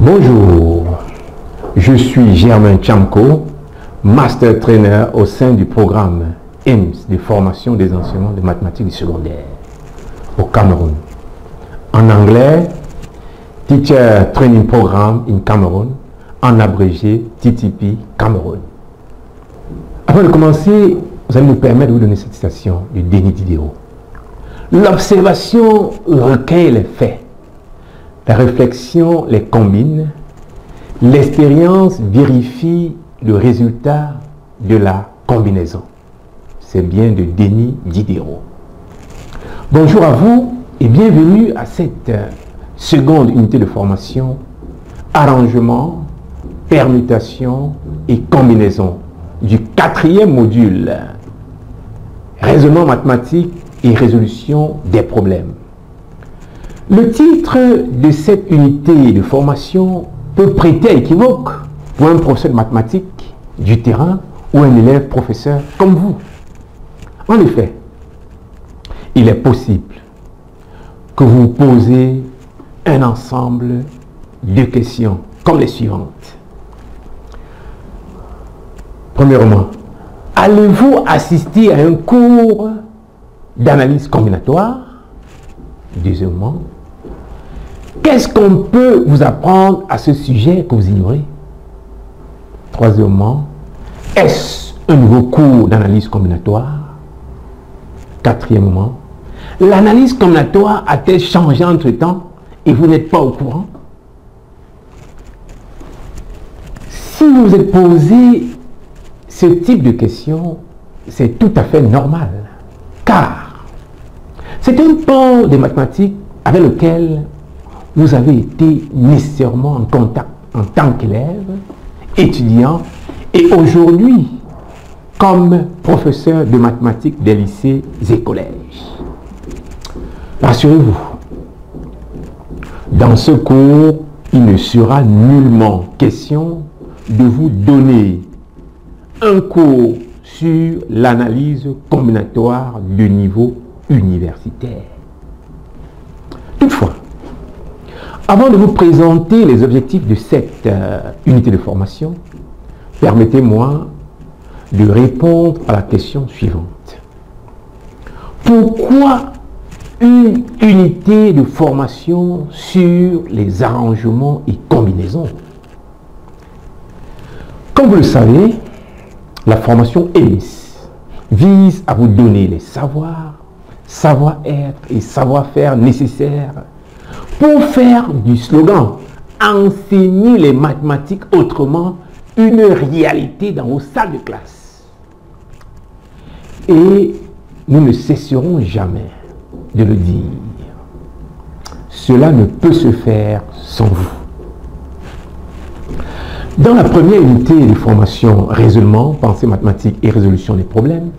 Bonjour, je suis Germain Tchamko, Master Trainer au sein du programme EMS de formation des enseignants de mathématiques du secondaire au Cameroun. En anglais, Teacher Training Program in Cameroon, en abrégé TTP Cameroun. Avant de commencer, vous allez nous permettre de vous donner cette citation de Denis Diderot. L'observation recueille les faits. La réflexion les combine, l'expérience vérifie le résultat de la combinaison. C'est bien de Denis Diderot. Bonjour à vous et bienvenue à cette seconde unité de formation, arrangement, permutation et combinaison du 4e module, raisonnement mathématique et résolution des problèmes. Le titre de cette unité de formation peut prêter à équivoque pour un professeur de mathématiques du terrain ou un élève professeur comme vous. En effet, il est possible que vous posez un ensemble de questions comme les suivantes. Premièrement, allez-vous assister à un cours d'analyse combinatoire? Deuxièmement, qu'est-ce qu'on peut vous apprendre à ce sujet que vous ignorez? Troisièmement, est-ce un nouveau cours d'analyse combinatoire? Quatrièmement, l'analyse combinatoire a-t-elle changé entre-temps et vous n'êtes pas au courant? Si vous vous êtes posé ce type de questions, c'est tout à fait normal, car c'est un pan des mathématiques avec lequel vous avez été nécessairement en contact en tant qu'élève, étudiant et aujourd'hui comme professeur de mathématiques des lycées et collèges. Rassurez-vous, dans ce cours, il ne sera nullement question de vous donner un cours sur l'analyse combinatoire de niveau universitaire. Toutefois, avant de vous présenter les objectifs de cette unité de formation, permettez-moi de répondre à la question suivante. Pourquoi une unité de formation sur les arrangements et combinaisons? Comme vous le savez, la formation EMS vise à vous donner les savoirs, savoir-être et savoir-faire nécessaires pour faire du slogan « Enseigner les mathématiques autrement » une réalité dans vos salles de classe. Et nous ne cesserons jamais de le dire. Cela ne peut se faire sans vous. Dans la première unité de formation raisonnement, pensée mathématique et résolution des problèmes,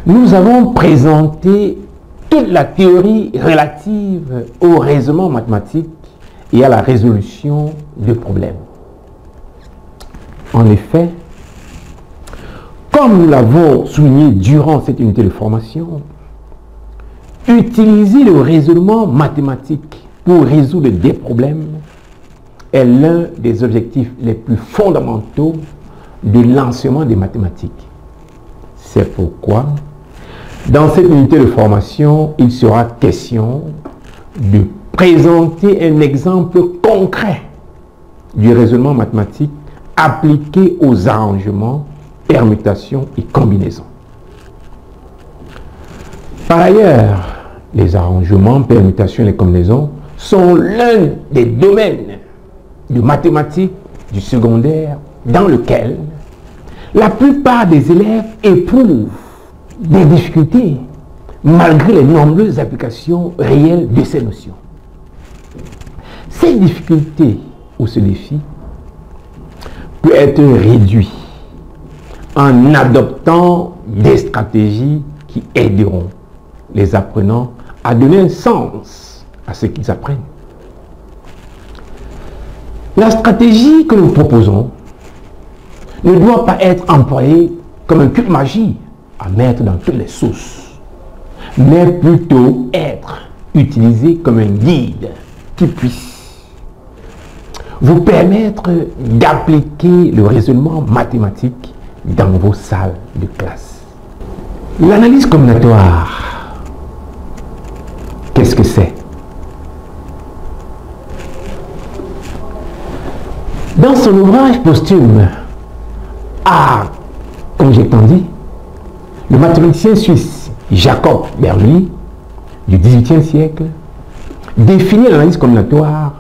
nous avons présenté toute la théorie relative au raisonnement mathématique et à la résolution de problèmes. En effet, comme nous l'avons souligné durant cette unité de formation, utiliser le raisonnement mathématique pour résoudre des problèmes est l'un des objectifs les plus fondamentaux de l'enseignement des mathématiques. C'est pourquoi, dans cette unité de formation, il sera question de présenter un exemple concret du raisonnement mathématique appliqué aux arrangements, permutations et combinaisons. Par ailleurs, les arrangements, permutations et les combinaisons sont l'un des domaines de mathématiques du secondaire dans lequel la plupart des élèves éprouvent des difficultés malgré les nombreuses applications réelles de ces notions. Ces difficultés ou ce défi peut être réduit en adoptant des stratégies qui aideront les apprenants à donner un sens à ce qu'ils apprennent. La stratégie que nous proposons ne doit pas être employée comme un cube magie à mettre dans toutes les sauces, mais plutôt être utilisée comme un guide qui puisse vous permettre d'appliquer le raisonnement mathématique dans vos salles de classe. L'analyse combinatoire, qu'est-ce que c'est? Dans son ouvrage posthume, Art conjectandi, le mathématicien suisse Jacob Bernoulli, du XVIIIe siècle, définit l'analyse combinatoire,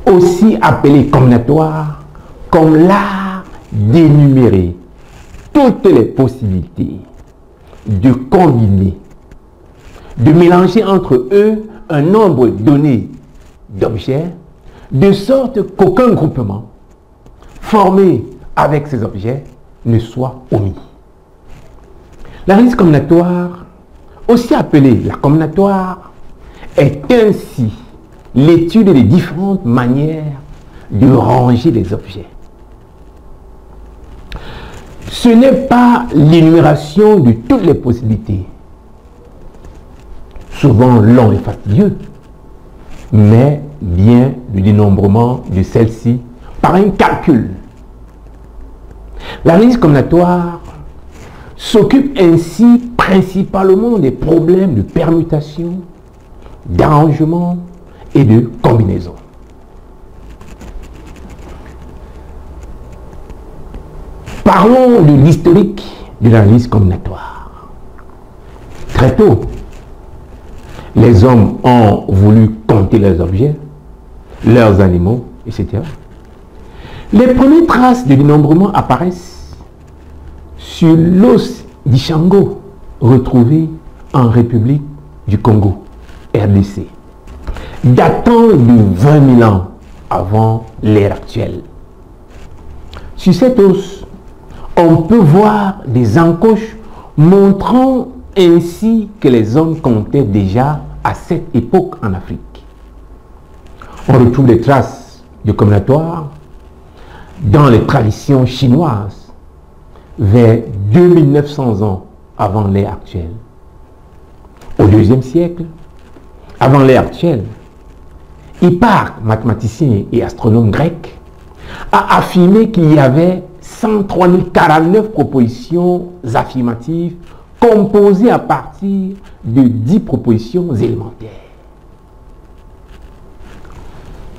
aussi appelée combinatoire, comme l'art d'énumérer toutes les possibilités de combiner, de mélanger entre eux un nombre donné d'objets, de sorte qu'aucun groupement formé avec ces objets ne soit omis. L'analyse combinatoire, aussi appelée la combinatoire, est ainsi l'étude des différentes manières de ranger les objets. Ce n'est pas l'énumération de toutes les possibilités, souvent long et fastidieux, mais bien le dénombrement de celles-ci par un calcul. L'analyse combinatoire s'occupe ainsi principalement des problèmes de permutation, d'arrangement et de combinaison. Parlons de l'historique de l'analyse combinatoire. Très tôt, les hommes ont voulu compter leurs objets, leurs animaux, etc. Les premières traces de dénombrement apparaissent sur l'os d'Ishango, retrouvé en République du Congo, RDC, datant de 20 000 ans avant l'ère actuelle. Sur cet os, on peut voir des encoches montrant ainsi que les hommes comptaient déjà à cette époque en Afrique. On retrouve des traces de combinatoire dans les traditions chinoises vers 2900 ans avant l'ère actuelle. Au IIe siècle, avant l'ère actuelle, Hipparque, mathématicien et astronome grec, a affirmé qu'il y avait 103 049 propositions affirmatives composées à partir de 10 propositions élémentaires.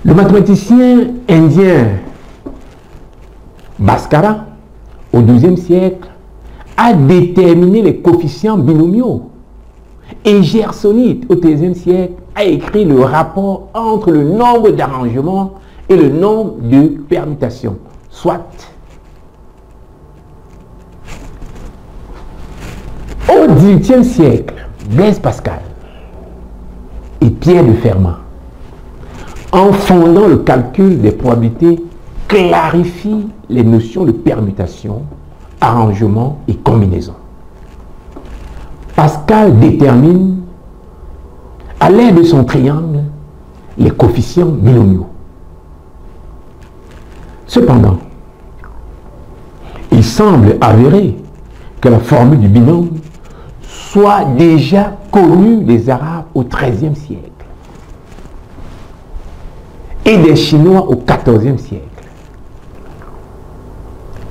Le mathématicien indien Bhaskara, au XIIe siècle, a déterminé les coefficients binomiaux. Et Gersonide, au XIIIe siècle, a écrit le rapport entre le nombre d'arrangements et le nombre de permutations, soit au XVIIIe siècle, Blaise Pascal et Pierre de Fermat, en fondant le calcul des probabilités, clarifient les notions de permutation, arrangement et combinaison. Pascal détermine, à l'aide de son triangle, les coefficients binomiaux. Cependant, il semble avéré que la formule du binôme soit déjà connue des Arabes au XIIIe siècle et des Chinois au XIVe siècle.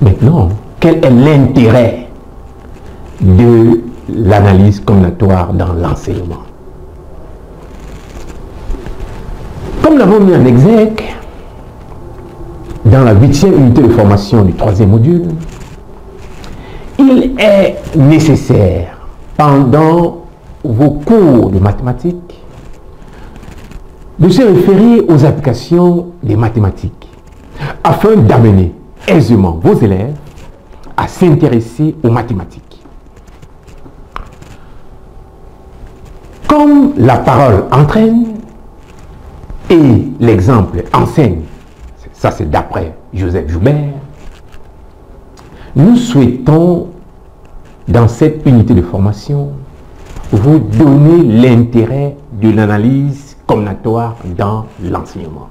Maintenant, quel est l'intérêt de l'analyse combinatoire dans l'enseignement? Comme nous l'avons mis en exergue dans la 8e unité de formation du 3e module, il est nécessaire pendant vos cours de mathématiques de se référer aux applications des mathématiques afin d'amener aisément vos élèves à s'intéresser aux mathématiques. Comme la parole entraîne et l'exemple enseigne, ça c'est d'après Joseph Joubert, nous souhaitons dans cette unité de formation vous donner l'intérêt de l'analyse combinatoire dans l'enseignement.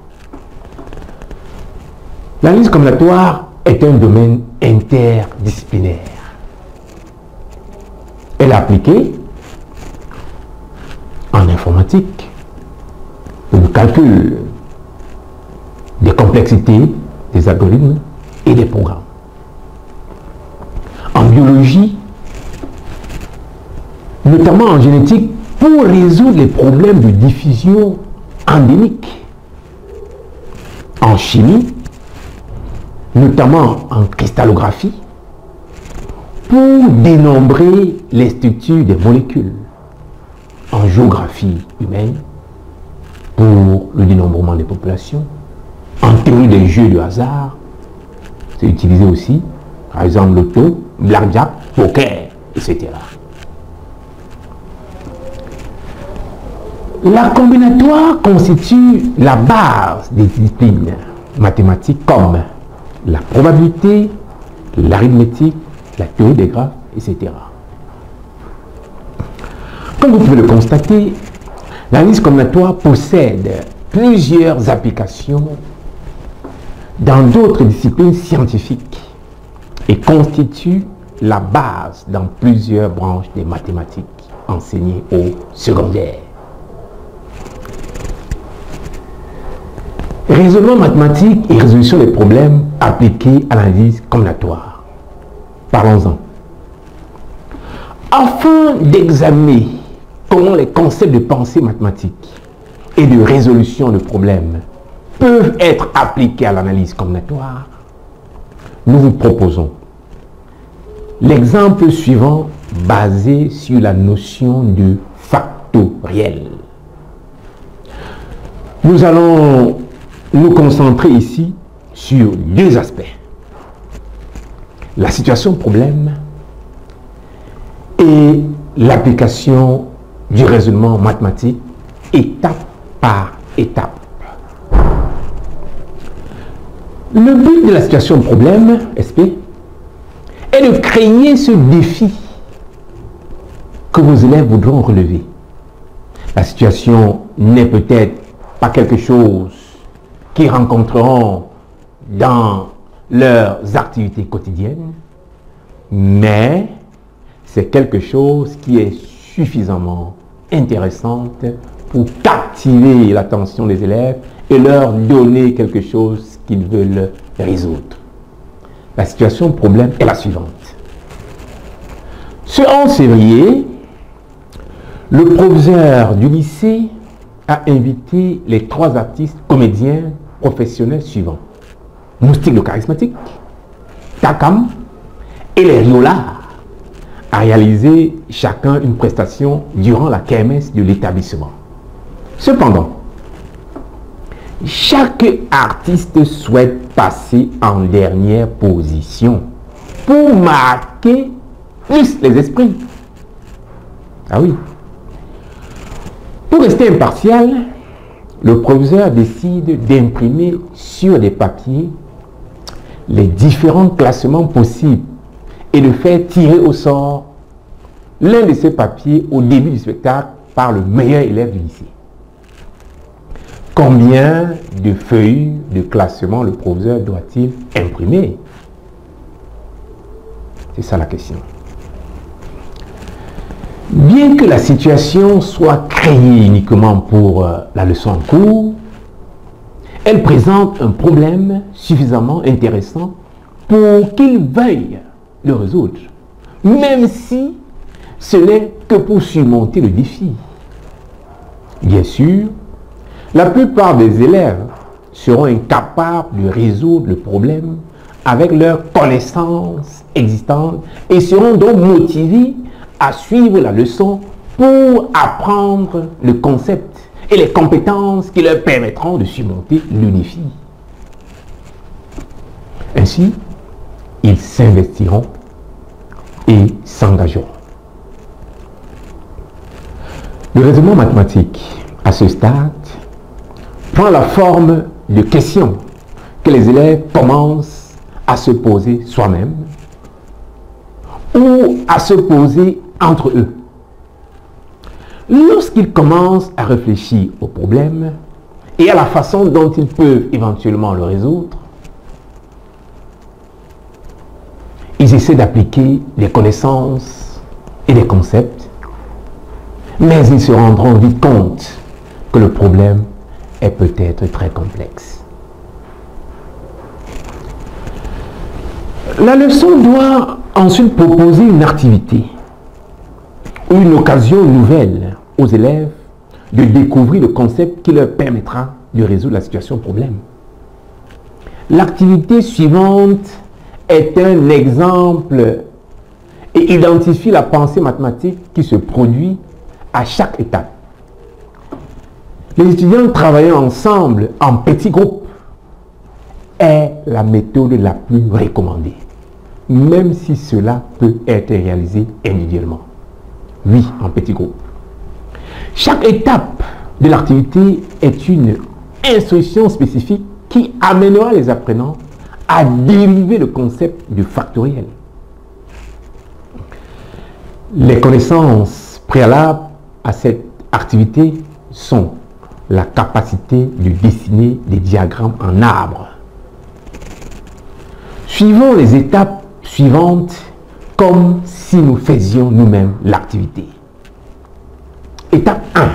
L'analyse combinatoire est un domaine interdisciplinaire. Elle est appliquée en informatique pour le calcul des complexité des algorithmes et des programmes. En biologie, notamment en génétique, pour résoudre les problèmes de diffusion endémique. En chimie, notamment en cristallographie, pour dénombrer les structures des molécules. En géographie humaine, pour le dénombrement des populations. En théorie des jeux de hasard, c'est utilisé aussi, par exemple l'auto, blackjack, poker, etc. La combinatoire constitue la base des disciplines mathématiques comme la probabilité, l'arithmétique, la théorie des graphes, etc. Comme vous pouvez le constater, l'analyse combinatoire possède plusieurs applications dans d'autres disciplines scientifiques et constitue la base dans plusieurs branches des mathématiques enseignées au secondaire. Raisonnement mathématique et résolution des problèmes appliqués à l'analyse combinatoire. Parlons-en. Afin d'examiner comment les concepts de pensée mathématique et de résolution de problèmes peuvent être appliqués à l'analyse combinatoire, nous vous proposons l'exemple suivant basé sur la notion de factoriel. Nous allons nous concentrer ici sur deux aspects. La situation problème et l'application du raisonnement mathématique étape par étape. Le but de la situation problème, SP, est de créer ce défi que vos élèves voudront relever. La situation n'est peut-être pas quelque chose qu'ils rencontreront dans leurs activités quotidiennes, mais c'est quelque chose qui est suffisamment intéressante pour captiver l'attention des élèves et leur donner quelque chose qu'ils veulent résoudre. La situation problème est la suivante. Ce 11 février, le professeur du lycée a invité les 3 artistes comédiens professionnels suivants. Moustique le charismatique, Takam et les Riolards à réaliser chacun une prestation durant la kermesse de l'établissement. Cependant, chaque artiste souhaite passer en dernière position pour marquer plus les esprits. Ah oui. Pour rester impartial, le professeur décide d'imprimer sur des papiers les différents classements possibles et de faire tirer au sort l'un de ces papiers au début du spectacle par le meilleur élève du lycée. Combien de feuilles de classement le professeur doit-il imprimer? C'est ça la question. Bien que la situation soit créée uniquement pour la leçon en cours, elle présente un problème suffisamment intéressant pour qu'il veuille le résoudre, même si ce n'est que pour surmonter le défi. Bien sûr, la plupart des élèves seront incapables de résoudre le problème avec leurs connaissances existantes et seront donc motivés à suivre la leçon pour apprendre le concept et les compétences qui leur permettront de surmonter le défi. Ainsi, ils s'investiront et s'engageront. Le raisonnement mathématique, à ce stade, prend la forme de questions que les élèves commencent à se poser soi-même ou à se poser entre eux. Lorsqu'ils commencent à réfléchir au problème et à la façon dont ils peuvent éventuellement le résoudre, ils essaient d'appliquer des connaissances et des concepts, mais ils se rendront vite compte que le problème est peut-être très complexe. La leçon doit ensuite proposer une activité ou une occasion nouvelle aux élèves de découvrir le concept qui leur permettra de résoudre la situation problème. L'activité suivante est un exemple et identifie la pensée mathématique qui se produit à chaque étape. Les étudiants travaillant ensemble en petits groupes est la méthode la plus recommandée, même si cela peut être réalisé individuellement. Oui, en petits groupes. Chaque étape de l'activité est une instruction spécifique qui amènera les apprenants à dériver le concept du factoriel. Les connaissances préalables à cette activité sont la capacité de dessiner des diagrammes en arbre. Suivons les étapes suivantes comme si nous faisions nous-mêmes l'activité. Étape 1.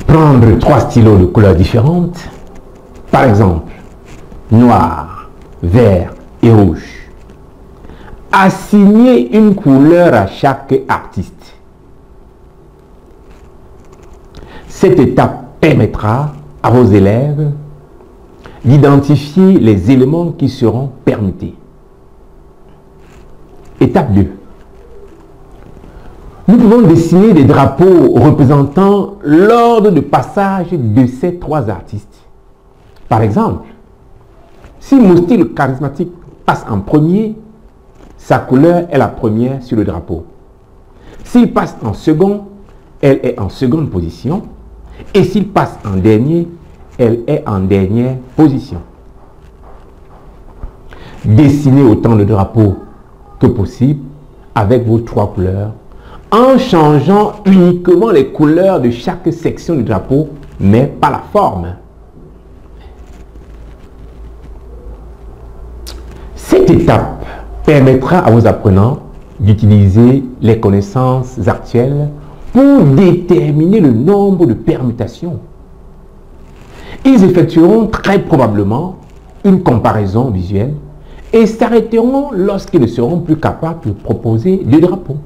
Prendre 3 stylos de couleurs différentes, par exemple, noir, vert et rouge. Assigner une couleur à chaque artiste. Cette étape permettra à vos élèves d'identifier les éléments qui seront permutés. Étape 2. Nous pouvons dessiner des drapeaux représentant l'ordre de passage de ces 3 artistes. Par exemple, si Mousti le charismatique passe en premier, sa couleur est la première sur le drapeau. S'il passe en second, elle est en seconde position. Et s'il passe en dernier, elle est en dernière position. Dessinez autant de drapeaux que possible avec vos 3 couleurs en changeant uniquement les couleurs de chaque section du drapeau, mais pas la forme. Cette étape permettra à vos apprenants d'utiliser les connaissances actuelles pour déterminer le nombre de permutations. Ils effectueront très probablement une comparaison visuelle et s'arrêteront lorsqu'ils ne seront plus capables de proposer des drapeaux.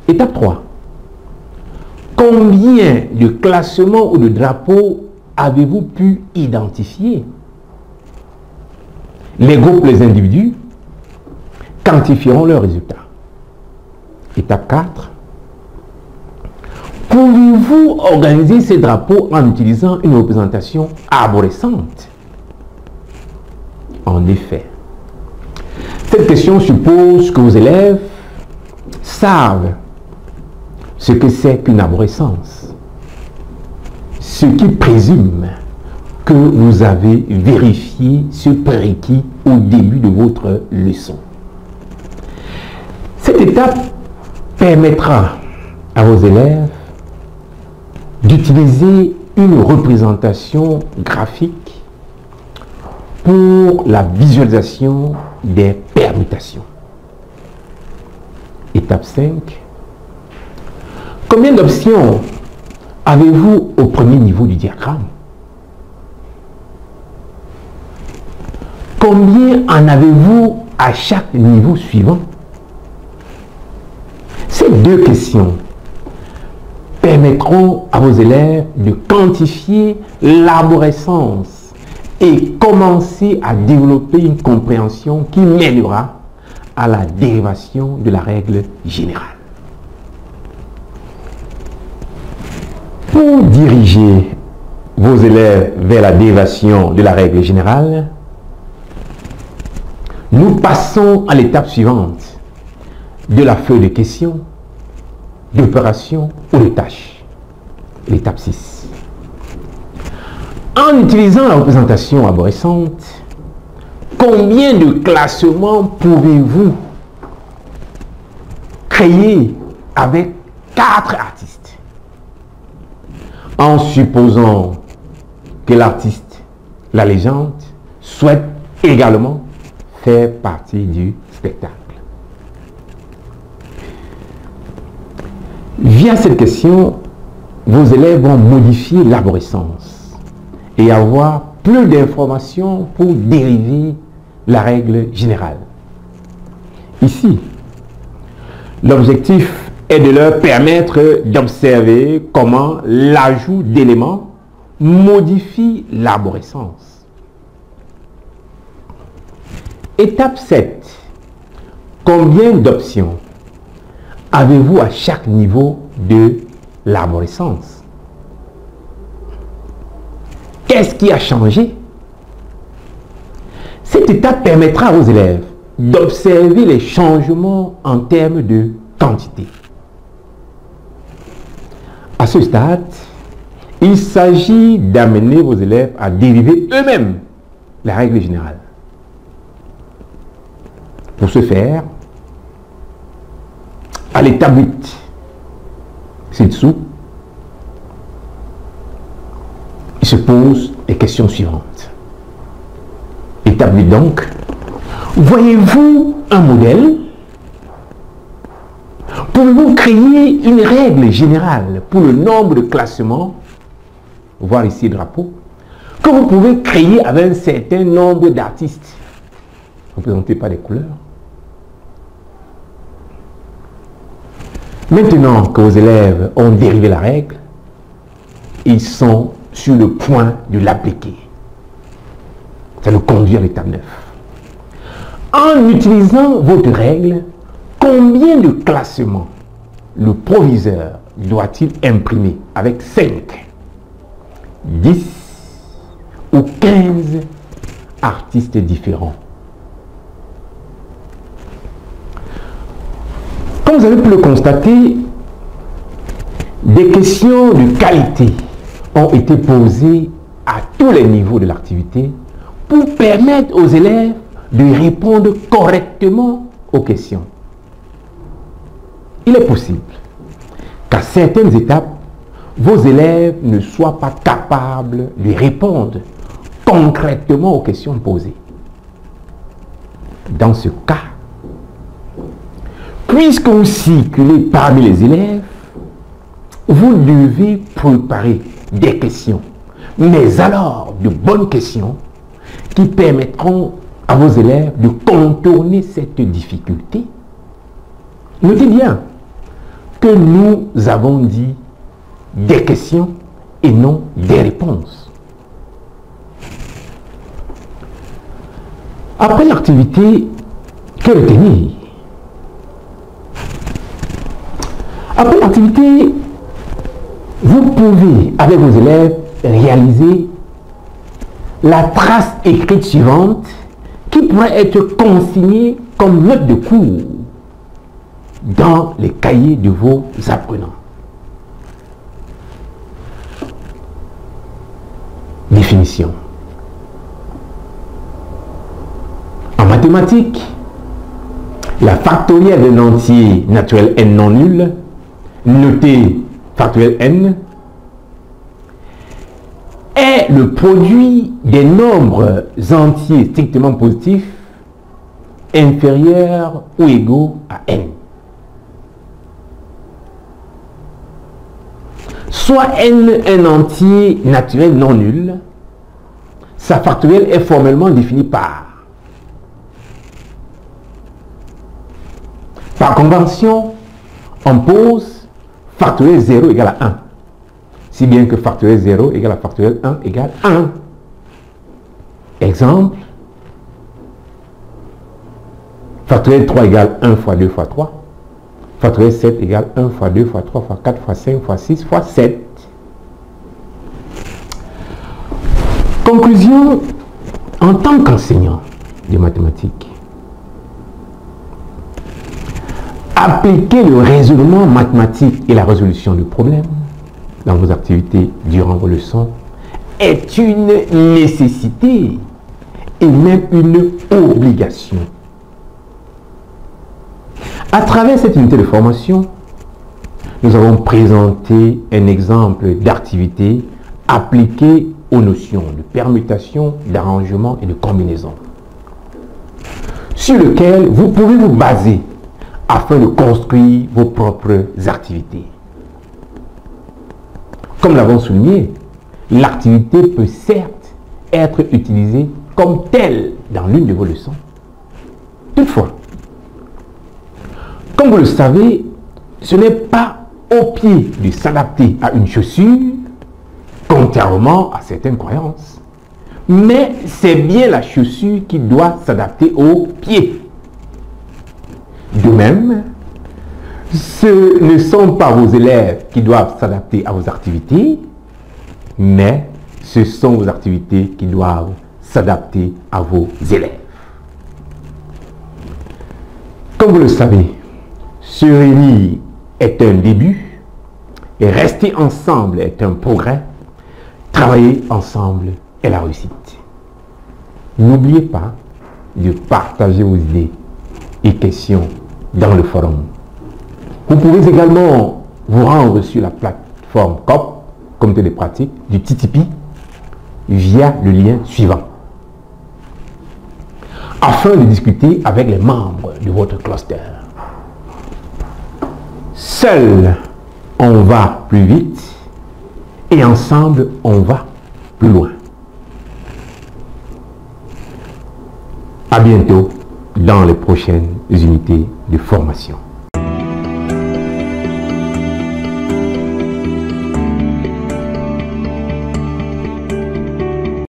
Étape 3. Combien de classements ou de drapeaux avez-vous pu identifier? Les groupes, les individus quantifieront leurs résultats. Étape 4. Pouvez-vous organiser ces drapeaux en utilisant une représentation arborescente? En effet, cette question suppose que vos élèves savent ce que c'est qu'une arborescence, ce qui présume que vous avez vérifié ce prérequis au début de votre leçon. Cette étape permettra à vos élèves d'utiliser une représentation graphique pour la visualisation des permutations. Étape 5. Combien d'options avez-vous au premier niveau du diagramme? Combien en avez-vous à chaque niveau suivant? Ces 2 questions permettront à vos élèves de quantifier l'arborescence et commencer à développer une compréhension qui mènera à la dérivation de la règle générale. Pour diriger vos élèves vers la dérivation de la règle générale, nous passons à l'étape suivante de la feuille de questions, d'opérations ou de tâches. L'étape 6. En utilisant la représentation arborescente, combien de classements pouvez-vous créer avec 4 artistes? En supposant que l'artiste, la légende, souhaite également faire partie du spectacle. Via cette question, vos élèves vont modifier l'arborescence et avoir plus d'informations pour dériver la règle générale. Ici, l'objectif est de leur permettre d'observer comment l'ajout d'éléments modifie l'arborescence. Étape 7. Combien d'options avez-vous à chaque niveau de l'arborescence? Qu'est-ce qui a changé? Cette étape permettra aux élèves d'observer les changements en termes de quantité. À ce stade, il s'agit d'amener vos élèves à dériver eux-mêmes la règle générale. Pour ce faire, à l'étape 8, ci-dessous, il se pose les questions suivantes. Étape 8 donc, voyez-vous un modèle? Pouvez-vous créer une règle générale pour le nombre de classements, voir ici le drapeau, que vous pouvez créer avec un certain nombre d'artistes, représentés par des couleurs? Maintenant que vos élèves ont dérivé la règle, ils sont sur le point de l'appliquer. Ça nous conduit à l'étape 9. En utilisant votre règle, combien de classements le proviseur doit-il imprimer avec 5, 10 ou 15 artistes différents? Comme vous avez pu le constater, des questions de qualité ont été posées à tous les niveaux de l'activité pour permettre aux élèves de répondre correctement aux questions. Il est possible qu'à certaines étapes, vos élèves ne soient pas capables de répondre concrètement aux questions posées. Dans ce cas, puisque vous circulez parmi les élèves, vous devez préparer des questions, mais alors de bonnes questions qui permettront à vos élèves de contourner cette difficulté. Notez bien que nous avons dit des questions et non des réponses. Après l'activité, que retenir? Après l'activité, vous pouvez, avec vos élèves, réaliser la trace écrite suivante qui pourrait être consignée comme note de cours dans les cahiers de vos apprenants. Définition. En mathématiques, la factorielle d'un entier naturel n non nul, noté factoriel n, est le produit des nombres entiers strictement positifs inférieurs ou égaux à n. Soit n un entier naturel non nul, sa factorielle est formellement définie par convention, on pose factoriel 0 égale à 1. Si bien que factoriel 0 égale à factoriel 1 égale 1. Exemple, factoriel 3 égale 1 fois 2 fois 3. Factoriel 7 égale 1 fois 2 fois 3 fois 4 fois 5 fois 6 fois 7. Conclusion, en tant qu'enseignant de mathématiques, appliquer le raisonnement mathématique et la résolution de problèmes dans vos activités durant vos leçons est une nécessité et même une obligation. À travers cette unité de formation, nous avons présenté un exemple d'activité appliquée aux notions de permutation, d'arrangement et de combinaison, sur lequel vous pouvez vous baser afin de construire vos propres activités. Comme l'avons souligné, l'activité peut certes être utilisé comme tel dans l'une de vos leçons. Toutefois, comme vous le savez, ce n'est pas au pied de s'adapter à une chaussure, contrairement à certaines croyances, mais c'est bien la chaussure qui doit s'adapter au pied. De même, ce ne sont pas vos élèves qui doivent s'adapter à vos activités, mais ce sont vos activités qui doivent s'adapter à vos élèves. Comme vous le savez, se réunir est un début et rester ensemble est un progrès. Travailler ensemble est la réussite. N'oubliez pas de partager vos idées et questions dans le forum. Vous pouvez également vous rendre sur la plateforme COP, Comité des pratiques, du TTP, via le lien suivant, afin de discuter avec les membres de votre cluster. Seul, on va plus vite et ensemble, on va plus loin. À bientôt dans les prochaines unités de formation.